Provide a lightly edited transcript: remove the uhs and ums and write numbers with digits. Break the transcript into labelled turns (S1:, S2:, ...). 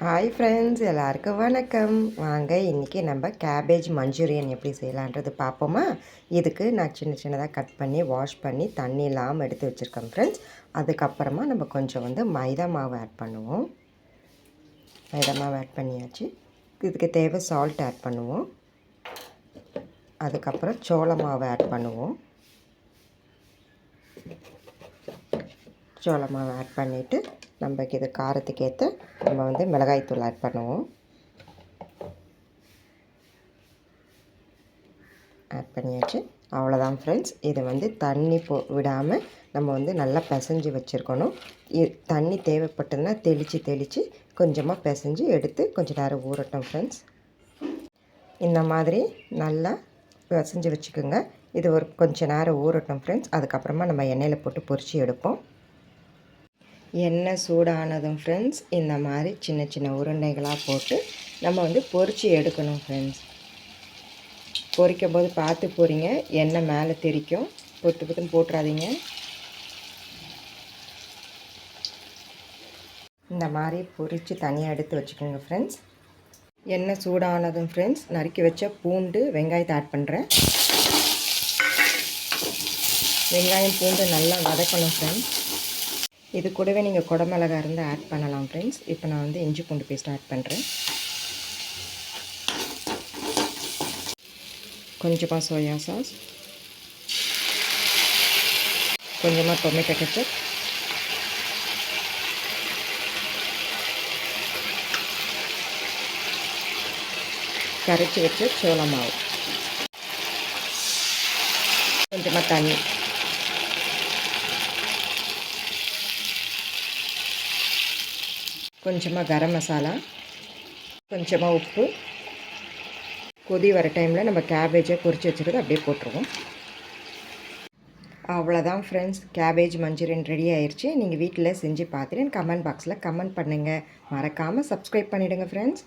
S1: Hi friends, எல்லாருக்கும் வணக்கம். வாங்க இன்றைக்கி நம்ம கேபேஜ் மஞ்சூரியன் எப்படி செய்யலான்றது பார்ப்போமா. இதுக்கு நான் சின்ன சின்னதாக கட் பண்ணி வாஷ் பண்ணி தண்ணி இல்லாமல் எடுத்து வச்சுருக்கேன் ஃப்ரெண்ட்ஸ். அதுக்கப்புறமா நம்ம கொஞ்சம் மைதா மாவு ஆட் பண்ணுவோம். மைதா மாவு ஆட் பண்ணியாச்சு. இதுக்கு தேவை சால்ட் ஆட் பண்ணுவோம். அதுக்கப்புறம் சோள மாவு ஆட் பண்ணுவோம். சோள மாவு ஆட் பண்ணிவிட்டு நமக்கு இது காரத்துக்கு ஏற்ற நம்ம மிளகாய்த்தூள் ஆட் பண்ணுவோம். ஆட் பண்ணியாச்சு. அவ்வளோதான் ஃப்ரெண்ட்ஸ். இதை தண்ணி விடாமல் நம்ம நல்லா பிசைஞ்சு வச்சுருக்கணும். தண்ணி தேவைப்பட்டதுன்னா தெளித்து கொஞ்சமாக பிசைஞ்சு எடுத்து கொஞ்சம் நேரம் ஊறட்டும் ஃப்ரெண்ட்ஸ். இந்த மாதிரி நல்லா பிசைஞ்சு வச்சுக்கோங்க. இது ஒரு கொஞ்சம் நேரம் ஊறட்டும் ஃப்ரெண்ட்ஸ். அதுக்கப்புறமா நம்ம எண்ணெயில் போட்டு பொரித்து எடுப்போம். எண்ணெய் சூடானதும் ஃப்ரெண்ட்ஸ் இந்த மாதிரி சின்ன சின்ன உருண்டைகளாக போட்டு நம்ம பொரித்து எடுக்கணும் ஃப்ரெண்ட்ஸ். பொரிக்கும் போது பார்த்து போகிறீங்க, எண்ணெய் மேலே தெரிக்கும். பொத்து பொத்துன்னு போட்டுறாதீங்க. இந்த மாதிரி பொரித்து தனியாக எடுத்து வச்சுக்கோங்க ஃப்ரெண்ட்ஸ். எண்ணெய் சூடானதும் ஃப்ரெண்ட்ஸ் நறுக்கி வச்ச பூண்டு வெங்காயத்தை ஆட் பண்ணுறேன். வெங்காயம் பூண்டு நல்லா வதக்கணும் ஃப்ரெண்ட்ஸ். இது கூடவே நீங்கள் குடமிளகா இருந்தால் ஆட் பண்ணலாம் ஃப்ரெண்ட்ஸ். இப்போ நான் இஞ்சி பூண்டு பேஸ்ட் ஆட் பண்ணுறேன். கொஞ்சமாக சோயா சாஸ், கொஞ்சமாக டொமேட்டோ கெச்சப், கரைச்சி வச்சு சோள மாவு, கொஞ்சமாக தண்ணி, கொஞ்சமாக கரம் மசாலா, கொஞ்சமாக உப்பு. கொதி வர டைமில் நம்ம கேபேஜை பொரித்து வச்சுருக்கோம் அப்படியே போட்டுருவோம். அவ்வளோதான் ஃப்ரெண்ட்ஸ், கேபேஜ் மஞ்சூரியன் ரெடி ஆயிடுச்சு. நீங்கள் வீட்டில் செஞ்சு பார்த்துட்டு கமெண்ட் பாக்ஸில் கமெண்ட் பண்ணுங்கள். மறக்காமல் சப்ஸ்கிரைப் பண்ணிவிடுங்க ஃப்ரெண்ட்ஸ்.